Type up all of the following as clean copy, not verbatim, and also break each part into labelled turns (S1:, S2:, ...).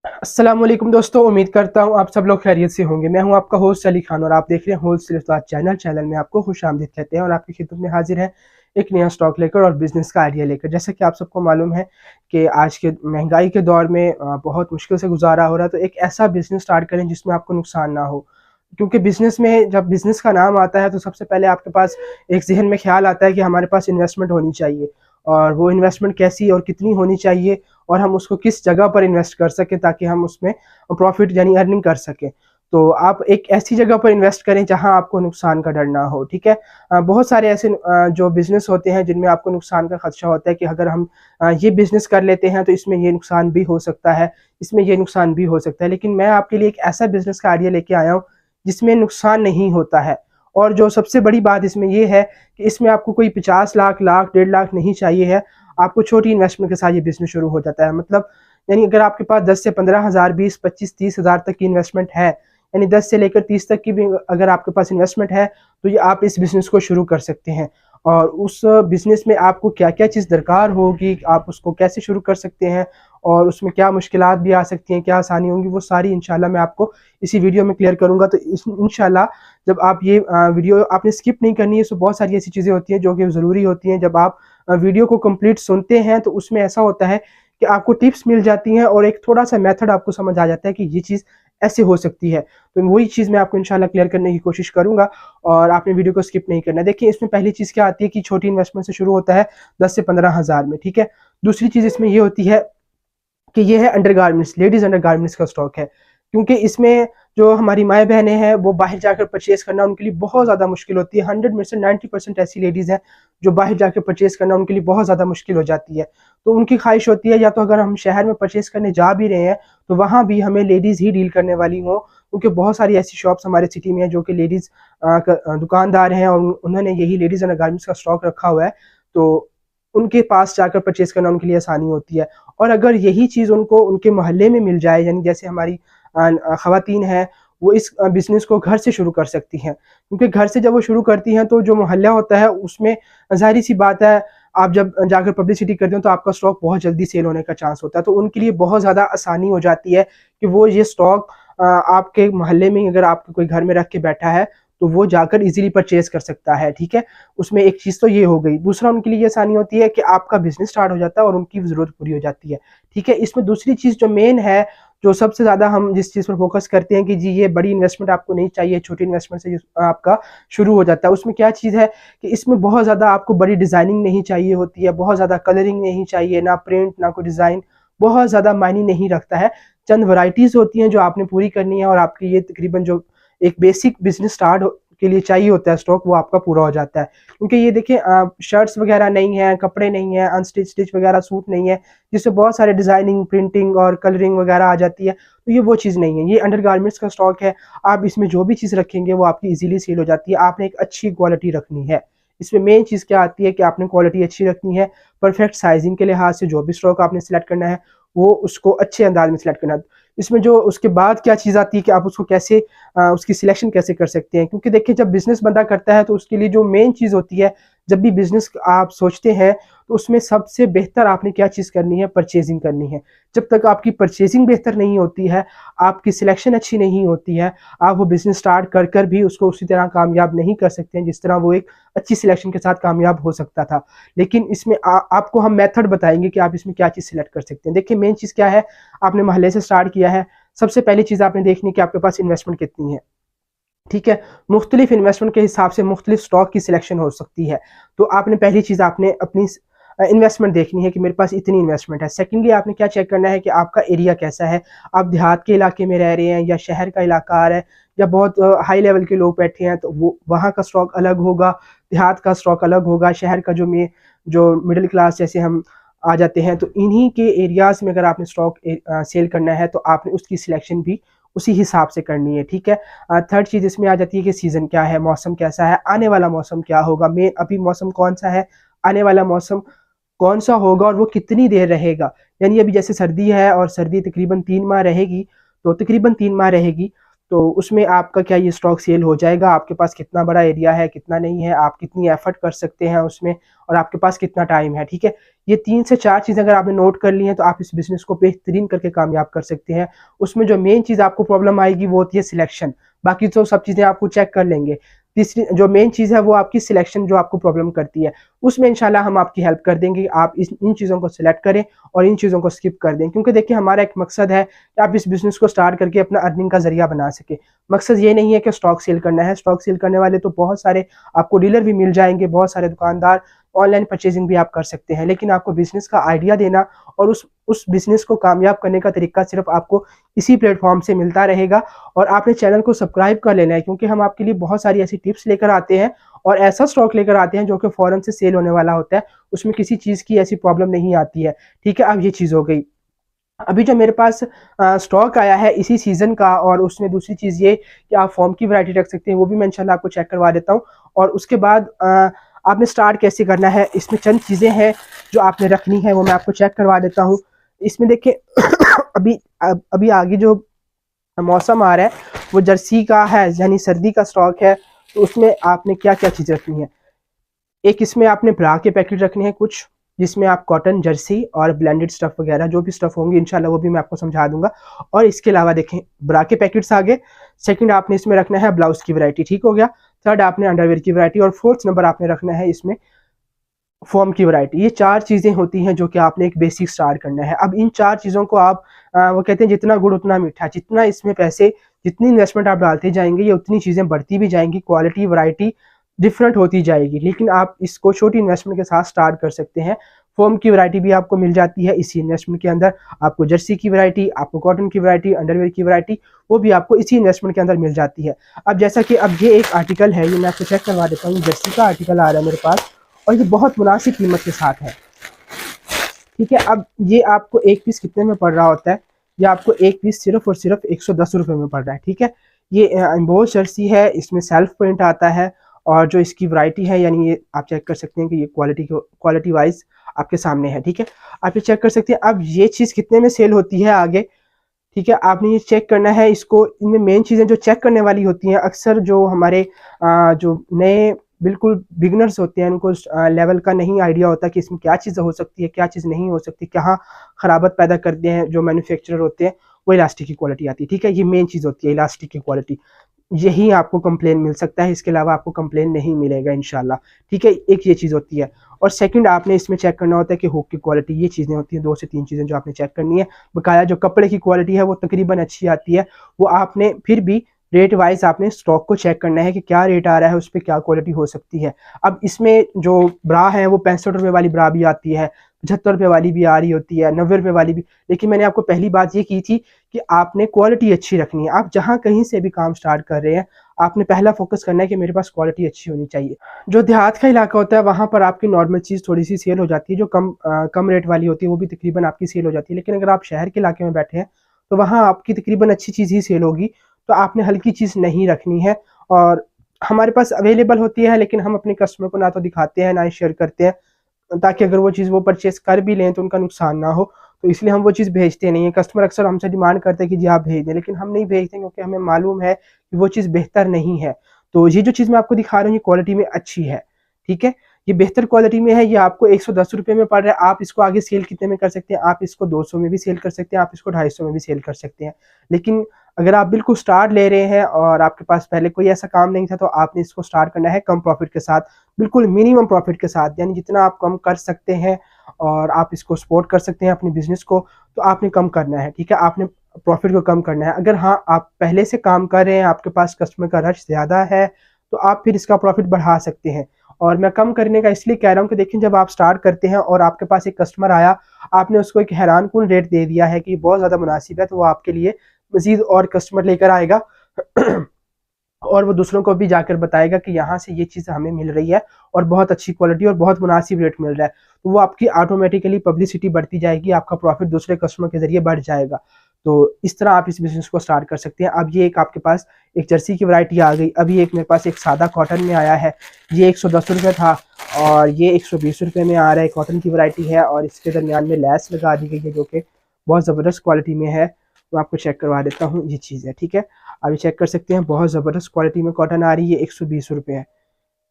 S1: अस्सलाम वालेकुम दोस्तों, उम्मीद करता हूँ आप सब लोग खैरियत से होंगे। मैं हूँ आपका होस्ट अली खान और आप देख रहे हैं होलसेल उस्ताद चैनल में आपको खुशामदीद कहते हैं और आपकी खिदमत में हाजिर है एक नया स्टॉक लेकर और बिजनेस का आइडिया लेकर। जैसा कि आप सबको मालूम है कि आज के महंगाई के दौर में बहुत मुश्किल से गुजारा हो रहा है, तो एक ऐसा बिजनेस स्टार्ट करें जिसमें आपको नुकसान ना हो। क्योंकि बिजनेस में जब बिजनेस का नाम आता है तो सबसे पहले आपके पास एक जहन में ख्याल आता है कि हमारे पास इन्वेस्टमेंट होनी चाहिए, और वो इन्वेस्टमेंट कैसी और कितनी होनी चाहिए और हम उसको किस जगह पर इन्वेस्ट कर सकें ताकि हम उसमें प्रॉफिट यानी अर्निंग कर सकें। तो आप एक ऐसी जगह पर इन्वेस्ट करें जहां आपको नुकसान का डर ना हो, ठीक है। बहुत सारे ऐसे जो बिजनेस होते हैं जिनमें आपको नुकसान का खदशा होता है कि अगर हम ये बिजनेस कर लेते हैं तो इसमें ये नुकसान भी हो सकता है, इसमें ये नुकसान भी हो सकता है। लेकिन मैं आपके लिए एक ऐसा बिजनेस का आइडिया लेके आया हूँ जिसमें नुकसान नहीं होता है। और जो सबसे बड़ी बात इसमें ये है कि इसमें आपको कोई 50 लाख 1.5 लाख नहीं चाहिए है। आपको छोटी इन्वेस्टमेंट के साथ ये बिजनेस शुरू हो जाता है। मतलब यानी अगर आपके पास 10 से 15 हज़ार, 20, 25, 30 हज़ार तक की इन्वेस्टमेंट है, यानी 10 से लेकर 30 तक की भी अगर आपके पास इन्वेस्टमेंट है, तो ये आप इस बिजनेस को शुरू कर सकते हैं। और उस बिजनेस में आपको क्या क्या चीज़ दरकार होगी, आप उसको कैसे शुरू कर सकते हैं और उसमें क्या मुश्किलात भी आ सकती हैं, क्या आसानी होंगी, वो सारी इंशाल्लाह मैं आपको इसी वीडियो में क्लियर करूंगा। तो इंशाल्लाह जब आप ये वीडियो आपने स्किप नहीं करनी है। तो बहुत सारी ऐसी चीज़ें होती हैं जो कि ज़रूरी होती हैं। जब आप वीडियो को कंप्लीट सुनते हैं तो उसमें ऐसा होता है कि आपको टिप्स मिल जाती हैं और एक थोड़ा सा मेथड आपको समझ आ जाता है कि ये चीज़ ऐसे हो सकती है। तो वही चीज़ मैं आपको इंशाल्लाह क्लियर करने की कोशिश करूंगा और आपने वीडियो को स्किप नहीं करना है। देखिए, इसमें पहली चीज़ क्या आती है कि छोटी इन्वेस्टमेंट से शुरू होता है 10 से 15 हज़ार में, ठीक है। दूसरी चीज़ इसमें ये होती है कि ये है अंडरगारमेंट्स, लेडीज अंडरगारमेंट्स का स्टॉक है। क्योंकि इसमें जो हमारी माएँ बहनें हैं वो बाहर जाकर परचेज़ करना उनके लिए बहुत ज़्यादा मुश्किल होती है। 100 में से 90% ऐसी लेडीज़ हैं जो बाहर जाकर परचेज़ करना उनके लिए बहुत ज़्यादा मुश्किल हो जाती है। तो उनकी ख्वाहिश होती है या तो अगर हम शहर में परचेज़ करने जा भी रहे हैं तो वहाँ भी हमें लेडीज़ ही डील करने वाली हों, क्योंकि बहुत सारी ऐसी शॉप्स हमारे सिटी में हैं जो कि लेडीज़ दुकानदार हैं और उन्होंने यही लेडीज़ अंडरगारमेंट्स का स्टॉक रखा हुआ है। तो उनके पास जाकर परचेज़ करना उनके लिए आसानी होती है। और अगर यही चीज़ उनको उनके मोहल्ले में मिल जाए, यानी जैसे हमारी ख़वातीन हैं, वो इस बिज़नेस को घर से शुरू कर सकती हैं। क्योंकि घर से जब वो शुरू करती हैं तो जो मोहल्ला होता है उसमें ज़ाहिर-सी बात है, आप जब जाकर पब्लिसिटी करते हो तो आपका स्टॉक बहुत जल्दी सेल होने का चांस होता है। तो उनके लिए बहुत ज़्यादा आसानी हो जाती है कि वो ये स्टॉक आपके मोहल्ले में अगर आपके कोई घर में रख के बैठा है तो वो जाकर ईज़िली परचेज़ कर सकता है, ठीक है। उसमें एक चीज़ तो ये हो गई। दूसरा, उनके लिए ये आसानी होती है कि आपका बिज़नेस स्टार्ट हो जाता है और उनकी ज़रूरत पूरी हो जाती है, ठीक है। इसमें दूसरी चीज़ जो मेन है, जो सबसे ज़्यादा हम जिस चीज़ पर फ़ोकस करते हैं कि जी ये बड़ी इन्वेस्टमेंट आपको नहीं चाहिए, छोटी इन्वेस्टमेंट से आपका शुरू हो जाता है। उसमें क्या चीज़ है कि इसमें बहुत ज़्यादा आपको बड़ी डिज़ाइनिंग नहीं चाहिए होती है, बहुत ज़्यादा कलरिंग नहीं चाहिए, ना प्रिंट, ना कोई डिज़ाइन, बहुत ज़्यादा मायने नहीं रखता है। चंद वैराइटीज़ होती हैं जो आपने पूरी करनी है और आपकी ये तकरीबन जो एक बेसिक बिज़नेस स्टार्ट के लिए चाहिए होता है स्टॉक, वो आपका पूरा हो जाता है। क्योंकि ये देखिए, शर्ट्स वगैरह नहीं है, कपड़े नहीं है, अनस्टिच स्टिच वगैरह सूट नहीं है, जिससे बहुत सारे डिज़ाइनिंग, प्रिंटिंग और कलरिंग वगैरह आ जाती है। तो ये वो चीज़ नहीं है, ये अंडरगारमेंट्स का स्टॉक है। आप इसमें जो भी चीज़ रखेंगे वो आपकी ईज़िली सेल हो जाती है। आपने एक अच्छी क्वालिटी रखनी है। इसमें मेन चीज़ क्या आती है कि आपने क्वालिटी अच्छी रखनी है, परफेक्ट साइज़िंग के लिहाज से जो भी स्टॉक आपने सेलेक्ट करना है, वो उसको अच्छे अंदाज़ में सेलेक्ट करना है। इसमें जो उसके बाद क्या चीज़ आती है कि आप उसको कैसे उसकी सिलेक्शन कैसे कर सकते हैं। क्योंकि देखिए, जब बिज़नेस बंदा करता है तो उसके लिए जो मेन चीज़ होती है, जब भी बिज़नेस आप सोचते हैं तो उसमें सबसे बेहतर आपने क्या चीज़ करनी है, परचेज़िंग करनी है। जब तक आपकी परचेज़िंग बेहतर नहीं होती है, आपकी सिलेक्शन अच्छी नहीं होती है, आप वो बिज़नेस स्टार्ट कर कर भी उसको उसी तरह कामयाब नहीं कर सकते हैं जिस तरह वो एक अच्छी सिलेक्शन के साथ कामयाब हो सकता था। लेकिन इसमें आपको हम मेथड बताएँगे कि आप इसमें क्या चीज़ सिलेक्ट कर सकते हैं। देखिए, मेन चीज़ क्या है, आपने मोहल्ले से स्टार्ट किया है, सबसे पहली चीज़ आपने देखनी है कि आपके पास इन्वेस्टमेंट कितनी है, ठीक है। मुख्तलिफ इन्वेस्टमेंट के हिसाब से मुख्तलिफ स्टॉक की सिलेक्शन हो सकती है। तो आपने पहली चीज़ आपने अपनी इन्वेस्टमेंट देखनी है कि मेरे पास इतनी इन्वेस्टमेंट है। सेकंडली, आपने क्या चेक करना है कि आपका एरिया कैसा है। आप देहात के इलाके में रह रहे हैं या शहर का इलाका आ रहा है या बहुत हाई लेवल के लोग बैठे हैं, तो वो वहाँ का स्टॉक अलग होगा, देहात का स्टॉक अलग होगा, शहर का जो मिडिल क्लास जैसे हम आ जाते हैं। तो इन्हीं के एरियाज़ में अगर आपने स्टॉक सेल करना है तो आपने उसकी सिलेक्शन भी उसी हिसाब से करनी है, ठीक है। थर्ड चीज़ इसमें आ जाती है कि सीज़न क्या है, मौसम कैसा है, आने वाला मौसम क्या होगा, मैं अभी मौसम कौन-सा है, आने वाला मौसम कौन-सा होगा और वो कितनी देर रहेगा। यानी अभी जैसे सर्दी है और सर्दी तकरीबन 3 माह रहेगी, तो तकरीबन 3 माह रहेगी। तो उसमें आपका क्या ये स्टॉक सेल हो जाएगा, आपके पास कितना बड़ा एरिया है, कितना नहीं है, आप कितनी एफर्ट कर सकते हैं उसमें, और आपके पास कितना टाइम है, ठीक है। ये 3 से 4 चीज़ें अगर आपने नोट कर ली हैं तो आप इस बिज़नेस को बेहतरीन करके कामयाब कर सकते हैं। उसमें जो मेन चीज़ आपको प्रॉब्लम आएगी वो होती है सिलेक्शन, बाकी तो सब चीज़ें आपको चेक कर लेंगे। तीसरी जो मेन चीज़ है वो आपकी सिलेक्शन जो आपको प्रॉब्लम करती है, उसमें इंशाल्लाह हम आपकी हेल्प कर देंगे। आप इन चीज़ों को सिलेक्ट करें और इन चीज़ों को स्किप कर दें, क्योंकि देखिए हमारा एक मकसद है कि आप इस बिज़नेस को स्टार्ट करके अपना अर्निंग का ज़रिया बना सकें। मकसद ये नहीं है कि स्टॉक सेल करना है, स्टॉक सेल करने वाले तो बहुत सारे आपको डीलर भी मिल जाएँगे, बहुत सारे दुकानदार, ऑनलाइन परचेज़िंग भी आप कर सकते हैं। लेकिन आपको बिज़नेस का आइडिया देना और उस बिज़नेस को कामयाब करने का तरीका सिर्फ़ आपको इसी प्लेटफ़ॉर्म से मिलता रहेगा। और आपने चैनल को सब्सक्राइब कर लेना है, क्योंकि हम आपके लिए बहुत सारी ऐसी टिप्स लेकर आते हैं और ऐसा स्टॉक लेकर आते हैं जो कि फ़ौरन से सेल होने वाला होता है, उसमें किसी चीज़ की ऐसी प्रॉब्लम नहीं आती है, ठीक है। अब ये चीज़ हो गई। अभी जो मेरे पास स्टॉक आया है इसी सीज़न का, और उसमें दूसरी चीज़ ये कि आप फ़ॉर्म की वैरायटी रख सकते हैं, वो भी मैं इंशाल्लाह आपको चेक करवा देता हूँ। और उसके बाद आपने स्टार्ट कैसे करना है, इसमें चंद चीज़ें हैं जो आपने रखनी है, वो मैं आपको चेक करवा देता हूँ। इसमें देखिए अभी आगे जो मौसम आ रहा है वो जर्सी का है, यानी सर्दी का स्टॉक है, तो उसमें आपने क्या-क्या चीज़ रखनी है। एक इसमें आपने ब्रा के पैकेट रखने हैं कुछ, जिसमें आप कॉटन, जर्सी और ब्लेंडेड स्टफ़ वगैरह जो भी स्टफ़ होंगे इंशाल्लाह वो भी मैं आपको समझा दूँगा। और इसके अलावा देखें ब्रा के पैकेट्स आ गए। सेकंड आपने इसमें रखना है ब्लाउज़ की वैरायटी, ठीक हो गया। थर्ड आपने अंडरवियर की वैरायटी, और फोर्थ नंबर आपने रखना है इसमें फ़ॉर्म की वैरायटी। ये 4 चीज़ें होती हैं जो कि आपने एक बेसिक स्टार्ट करना है। अब इन 4 चीज़ों को आप वो कहते हैं जितना गुड़ उतना मीठा, जितना इसमें पैसे, जितनी इन्वेस्टमेंट आप डालते जाएँगे ये उतनी चीज़ें बढ़ती भी जाएँगी, क्वालिटी, वैरायटी डिफरेंट होती जाएगी। लेकिन आप इसको छोटी इन्वेस्टमेंट के साथ स्टार्ट कर सकते हैं। फ़ॉर्म की वैरायटी भी आपको मिल जाती है इसी इन्वेस्टमेंट के अंदर। आपको जर्सी की वैरायटी, आपको कॉटन की वैरायटी, अंडरवियर की वैरायटी, वो भी आपको इसी इन्वेस्टमेंट के अंदर मिल जाती है। अब जैसा कि अब ये एक आर्टिकल है, ये मैं आपको चेक करवा देता हूँ। जर्सी का आर्टिकल आ रहा है मेरे पास और ये बहुत मुनासिब कीमत के साथ है, ठीक है। अब ये आपको एक पीस कितने में पड़ रहा होता है, ये आपको एक पीस सिर्फ और सिर्फ 110 रुपये में पड़ रहा है, ठीक है। ये एम्बोस जर्सी है, इसमें सेल्फ प्रिंट आता है, और जो इसकी वैरायटी है, यानी ये आप चेक कर सकते हैं कि ये क्वालिटी वाइज आपके सामने है, ठीक है। आप ये चेक कर सकते हैं। अब ये चीज़ कितने में सेल होती है आगे, ठीक है, आपने ये चेक करना है इसको। इनमें मेन चीज़ें जो चेक करने वाली होती हैं, अक्सर जो हमारे जो नए बिल्कुल बिगिनर्स होते हैं, उनको लेवल का नहीं आइडिया होता कि इसमें क्या चीज़ हो सकती है, क्या चीज़ नहीं हो सकती, कहाँ खराबत पैदा करते हैं जो मैन्युफैक्चरर होते हैं, वो इलास्टिक की क्वालिटी आती है, ठीक है। ये मेन चीज़ होती है इलास्टिक की क्वालिटी, यही आपको कंप्लेन मिल सकता है, इसके अलावा आपको कंप्लेन नहीं मिलेगा इंशाल्लाह, ठीक है। एक ये चीज़ होती है। और सेकंड आपने इसमें चेक करना होता है कि हुक की क्वालिटी, ये चीज़ें होती हैं 2 से 3 चीज़ें जो आपने चेक करनी है। बकाया जो कपड़े की क्वालिटी है वो तकरीबन अच्छी आती है, वो आपने फिर भी रेट वाइज आपने स्टॉक को चेक करना है कि क्या रेट आ रहा है, उस पर क्या क्वालिटी हो सकती है। अब इसमें जो ब्रा है वो 65 रुपये वाली ब्रा भी आती है, 75 रुपये वाली भी आ रही होती है, 90 रुपये वाली भी। लेकिन मैंने आपको पहली बात ये की थी कि आपने क्वालिटी अच्छी रखनी है। आप जहाँ कहीं से भी काम स्टार्ट कर रहे हैं, आपने पहला फोकस करना है कि मेरे पास क्वालिटी अच्छी होनी चाहिए। जो देहात का इलाका होता है वहाँ पर आपकी नॉर्मल चीज़ थोड़ी सी सेल हो जाती है, जो कम रेट वाली होती है वो भी तकरीबन आपकी सेल हो जाती है। लेकिन अगर आप शहर के इलाके में बैठे हैं तो वहाँ आपकी तकरीबन अच्छी चीज़ ही सेल होगी, तो आपने हल्की चीज़ नहीं रखनी है। और हमारे पास अवेलेबल होती है, लेकिन हम अपने कस्टमर को ना तो दिखाते हैं ना ही शेयर करते हैं, ताकि अगर वो चीज़ वो परचेस कर भी लें तो उनका नुकसान ना हो, तो इसलिए हम वो चीज़ भेजते नहीं हैं। कस्टमर अक्सर हमसे डिमांड करते हैं कि जी आप भेज दें, लेकिन हम नहीं भेजते क्योंकि हमें मालूम है कि वो चीज़ बेहतर नहीं है। तो ये जो चीज़ मैं आपको दिखा रहा हूँ ये क्वालिटी में अच्छी है, ठीक है। ये बेहतर क्वालिटी में है, ये आपको 110 रुपये में पड़ रहा है। आप इसको आगे सेल कितने में कर सकते हैं, आप इसको 200 में भी सेल कर सकते हैं, आप इसको 250 में भी सेल कर सकते हैं। लेकिन अगर आप बिल्कुल स्टार्ट ले रहे हैं और आपके पास पहले कोई ऐसा काम नहीं था, तो आपने इसको स्टार्ट करना है कम प्रॉफिट के साथ, बिल्कुल मिनिमम प्रॉफिट के साथ, यानी जितना आप कम कर सकते हैं और आप इसको सपोर्ट कर सकते हैं अपने बिज़नेस को, तो आपने कम करना है, ठीक है। आपने प्रॉफिट को कम करना है। अगर हाँ, आप पहले से काम कर रहे हैं, आपके पास कस्टमर का रश ज़्यादा है, तो आप फिर इसका प्रॉफिट बढ़ा सकते हैं। और मैं कम करने का इसलिए कह रहा हूँ कि देखिए, जब आप स्टार्ट करते हैं और आपके पास एक कस्टमर आया, आपने उसको एक हैरानकुन रेट दे दिया है कि बहुत ज़्यादा मुनासिब है, तो वो आपके लिए मज़ीद और कस्टमर लेकर आएगा और वो दूसरों को भी जाकर बताएगा कि यहाँ से ये चीज़ हमें मिल रही है और बहुत अच्छी क्वालिटी और बहुत मुनासिब रेट मिल रहा है। तो वो आपकी ऑटोमेटिकली पब्लिसिटी बढ़ती जाएगी, आपका प्रॉफिट दूसरे कस्टमर के ज़रिए बढ़ जाएगा। तो इस तरह आप इस बिज़नेस को स्टार्ट कर सकते हैं। अब ये एक आपके पास एक जर्सी की वैरायटी आ गई, अभी एक मेरे पास एक सादा कॉटन में आया है, ये 110 रुपये था और ये 120 रुपये में आ रहा है। कॉटन की वैरायटी है और इसके दरमियान में लैस लगा दी गई है जो कि बहुत ज़बरदस्त क्वालिटी में है। मैं आपको चेक करवा देता हूँ। ये चीज़ है, ठीक है। अभी चेक कर सकते हैं, बहुत ज़बरदस्त क्वालिटी में कॉटन आ रही है। 120 रुपये है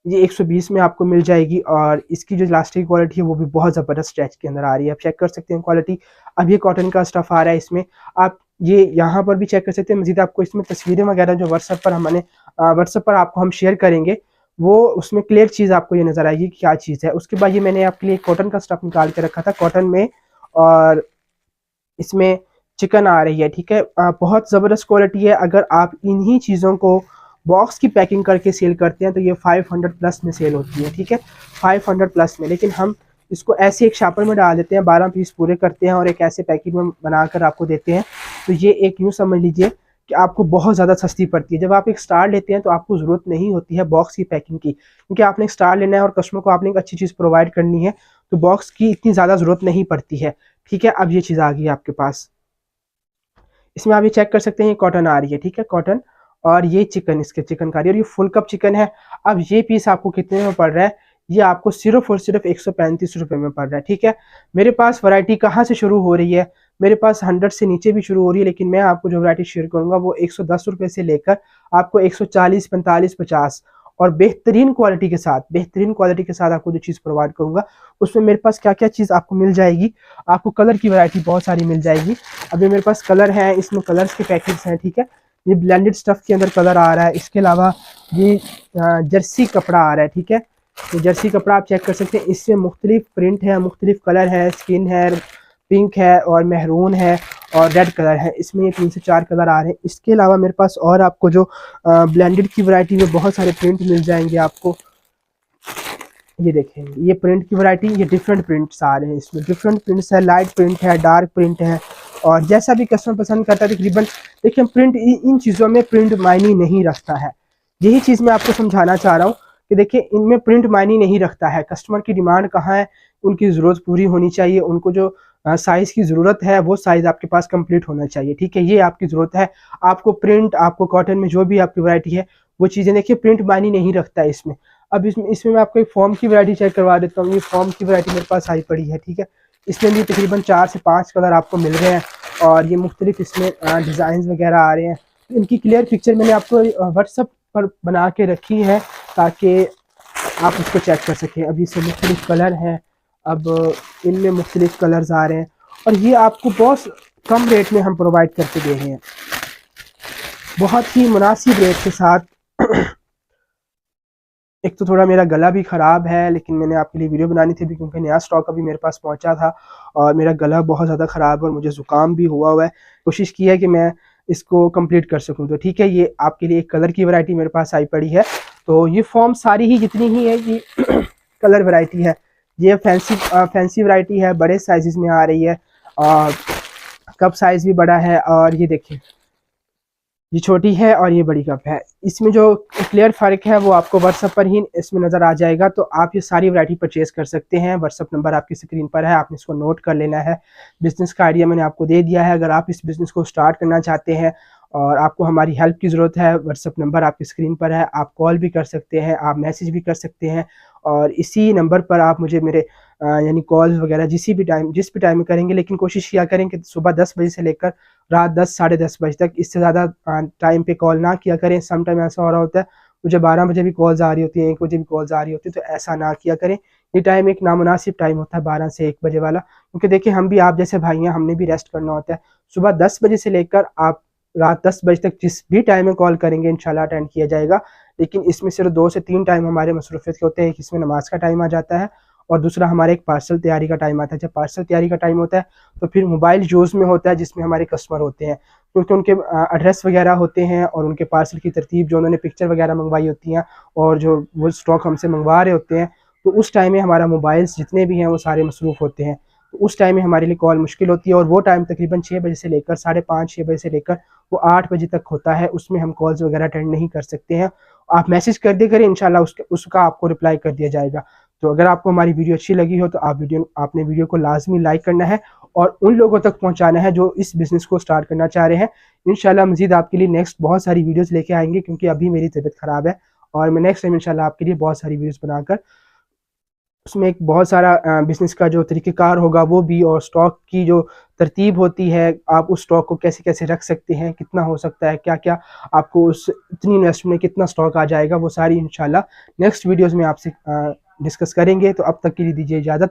S1: ये, 120 में आपको मिल जाएगी। और इसकी जो इलास्टिक क्वालिटी है वो भी बहुत ज़बरदस्त स्ट्रेच के अंदर आ रही है। आप चेक कर सकते हैं क्वालिटी। अब ये कॉटन का स्टफ़ आ रहा है इसमें। आप ये यहाँ पर भी चेक कर सकते हैं। मज़ीद आपको इसमें तस्वीरें वगैरह जो व्हाट्सएप पर व्हाट्सएप पर आपको हम शेयर करेंगे, वो उसमें क्लियर चीज़ आपको ये नज़र आएगी कि क्या चीज़ है। उसके बाद ये मैंने आपके लिए कॉटन का स्टफ़ निकाल के रखा था कॉटन में, और इसमें चिकन आ रही है, ठीक है। बहुत ज़बरदस्त क्वालिटी है। अगर आप इन्हीं चीज़ों को बॉक्स की पैकिंग करके सेल करते हैं तो ये 500 प्लस में सेल होती है, ठीक है, 500 प्लस में। लेकिन हम इसको ऐसे एक शापर में डाल देते हैं, 12 पीस पूरे करते हैं और एक ऐसे पैकेट में बनाकर आपको देते हैं। तो ये एक यूँ समझ लीजिए कि आपको बहुत ज़्यादा सस्ती पड़ती है। जब आप एक स्टार लेते हैं तो आपको ज़रूरत नहीं होती है बॉक्स की पैकिंग की, क्योंकि आपने एक स्टार लेना है और कस्टमर को आपने एक अच्छी चीज़ प्रोवाइड करनी है, तो बॉक्स की इतनी ज़्यादा ज़रूरत नहीं पड़ती है, ठीक है। अब ये चीज़ आ गई है आपके पास। इसमें आप ये चेक कर सकते हैं, ये कॉटन आ रही है, ठीक है, कॉटन। और ये चिकन, इसके चिकन का, और ये फुल कप चिकन है। अब ये पीस आपको कितने में पड़ रहा है? ये आपको सिर्फ और सिर्फ 135 रुपये में पड़ रहा है, ठीक है। मेरे पास वैरायटी कहाँ से शुरू हो रही है? मेरे पास 100 से नीचे भी शुरू हो रही है, लेकिन मैं आपको जो वैरायटी शेयर करूंगा वो 110 रुपये से लेकर आपको 140, 45, 50 और बेहतरीन क्वालिटी के साथ, बेहतरीन क्वालिटी के साथ आपको जो चीज़ प्रोवाइड करूंगा उसमें मेरे पास क्या क्या चीज़ आपको मिल जाएगी। आपको कलर की वैरायटी बहुत सारी मिल जाएगी। अभी मेरे पास कलर हैं, इसमें कलर्स के पैकेट्स हैं, ठीक है। ये ब्लेंडेड स्टफ के अंदर कलर आ रहा है। इसके अलावा ये जर्सी कपड़ा आ रहा है, ठीक है। तो जर्सी कपड़ा आप चेक कर सकते हैं, इसमें मुख्तलिफ प्रिंट है, मुख्तलिफ कलर है, स्किन है, पिंक है और मेहरून है और रेड कलर है। इसमें ये 3 से 4 कलर आ रहे हैं। इसके अलावा मेरे पास और आपको जो ब्लेंडेड की वैरायटी में बहुत सारे प्रिंट मिल जाएंगे आपको। ये देखें, ये प्रिंट की वैरायटी, ये डिफरेंट प्रिंट्स आ रहे हैं। इसमें डिफरेंट प्रिंट्स है, लाइट प्रिंट है, डार्क प्रिंट है, और जैसा भी कस्टमर पसंद करता है तकरीबन। देखिए प्रिंट, इन चीज़ों में प्रिंट मायने नहीं रखता है। यही चीज़ मैं आपको समझाना चाह रहा हूँ कि देखिए इनमें प्रिंट मायने नहीं रखता है। कस्टमर की डिमांड कहाँ है, उनकी ज़रूरत पूरी होनी चाहिए। उनको जो साइज़ की ज़रूरत है वो साइज़ आपके पास कंप्लीट होना चाहिए, ठीक है। ये आपकी ज़रूरत है। आपको प्रिंट, आपको कॉटन में जो भी आपकी वैरायटी है वो चीज़ें, देखिए प्रिंट मायने नहीं रखता है इसमें। अब इसमें मैं आपको एक फॉर्म की वैरायटी चेक करवा देता हूँ। ये फॉर्म की वैरायटी मेरे पास आई पड़ी है, ठीक है। इसमें भी तकरीबन 4 से 5 कलर आपको मिल रहे हैं और ये मुख्तलिफ इसमें डिज़ाइन वगैरह आ रहे हैं। इनकी क्लियर पिक्चर मैंने आपको व्हाट्सएप पर बना के रखी है ताकि आप उसको चेक कर सकें। अब इसमें मुख्तलिफ कलर हैं, अब इनमें मुख्तलिफ कलर्स आ रहे हैं और ये आपको बहुत कम रेट में हम प्रोवाइड करके दे रहे हैं, बहुत ही मुनासिब रेट के साथ। एक तो थोड़ा मेरा गला भी ख़राब है, लेकिन मैंने आपके लिए वीडियो बनानी थी भी, क्योंकि नया स्टॉक अभी मेरे पास पहुंचा था और मेरा गला बहुत ज़्यादा ख़राब है और मुझे ज़ुकाम भी हुआ है। कोशिश की है कि मैं इसको कंप्लीट कर सकूं। तो ठीक है, ये आपके लिए एक कलर की वैरायटी मेरे पास आई पड़ी है। तो ये फॉर्म सारी ही जितनी ही है ये कलर वैरायटी है। ये फैंसी वैरायटी है, बड़े साइज़ में आ रही है और कप साइज़ भी बड़ा है। और ये देखिए, ये छोटी है और ये बड़ी कप है। इसमें जो क्लियर फ़र्क है वो आपको व्हाट्सएप पर ही इसमें नज़र आ जाएगा। तो आप ये सारी वैरायटी परचेज़ कर सकते हैं। व्हाट्सएप नंबर आपकी स्क्रीन पर है, आपने इसको नोट कर लेना है। बिज़नेस का आइडिया मैंने आपको दे दिया है। अगर आप इस बिज़नेस को स्टार्ट करना चाहते हैं और आपको हमारी हेल्प की ज़रूरत है, व्हाट्सएप नंबर आपकी स्क्रीन पर है। आप कॉल भी कर सकते हैं, आप मैसेज भी कर सकते हैं और इसी नंबर पर आप मुझे मेरे यानी कॉल्स वगैरह जिस भी टाइम में करेंगे, लेकिन कोशिश किया करें कि सुबह 10 बजे से लेकर रात 10 साढ़े 10 बजे तक, इससे ज़्यादा टाइम पे कॉल ना किया करें। सम टाइम ऐसा हो रहा होता है मुझे 12 बजे भी कॉल्स आ रही होती हैं, 1 बजे भी कॉल्स आ रही होती है, तो ऐसा ना किया करें। ये टाइम एक नामुनासिब टाइम होता है 12 से 1 बजे वाला, क्योंकि देखिए हम भी आप जैसे भाई हैं, हमने भी रेस्ट करना होता है। सुबह 10 बजे से लेकर आप रात 10 बजे तक जिस भी टाइम में कॉल करेंगे इंशाल्लाह अटेंड किया जाएगा। लेकिन इसमें सिर्फ 2 से 3 टाइम हमारे मसरूफियत के होते हैं। एक इसमें नमाज का टाइम आ जाता है और दूसरा हमारे एक पार्सल तैयारी का टाइम आता है। जब पार्सल तैयारी का टाइम होता है तो फिर मोबाइल यूज़ में होता है, जिसमें हमारे कस्टमर होते हैं, क्योंकि उनके एड्रेस वगैरह होते हैं और उनके पार्सल की तरतीब जो उन्होंने पिक्चर वगैरह मंगवाई होती हैं और जो वो स्टॉक हमसे मंगवा रहे होते हैं, तो उस टाइम में हमारा मोबाइल्स जितने भी हैं वो सारे मसरूफ़ होते हैं। तो उस टाइम में हमारे लिए कॉल मुश्किल होती है और वो टाइम तकरीबन 6 बजे से लेकर 5:30 6 बजे से लेकर वो 8 बजे तक होता है। उसमें हम कॉल्स वगैरह अटेंड नहीं कर सकते हैं। आप मैसेज कर दिया करें, इंशाल्लाह उसका आपको रिप्लाई कर दिया जाएगा। तो अगर आपको हमारी वीडियो अच्छी लगी हो तो आपने वीडियो को लाजमी लाइक करना है और उन लोगों तक पहुंचाना है जो इस बिज़नेस को स्टार्ट करना चाह रहे हैं। इंशाल्लाह मज़ीद आपके लिए नेक्स्ट बहुत सारी वीडियोस लेके आएंगे, क्योंकि अभी मेरी तबीयत ख़राब है और मैं नेक्स्ट टाइम इंशाल्लाह आपके लिए बहुत सारी वीडियोस बनाकर उसमें एक बहुत सारा बिज़नेस का जो तरीक़ेकार होगा वो भी, और स्टॉक की जो तरतीब होती है, आप उस स्टॉक को कैसे-कैसे रख सकते हैं, कितना हो सकता है, क्या-क्या आपको उस इतनी इन्वेस्टमेंट में कितना स्टॉक आ जाएगा, वो सारी इंशाल्लाह नेक्स्ट वीडियोज़ में आपसे डिस्कस करेंगे। तो अब तक के लिए दीजिए इजाज़त।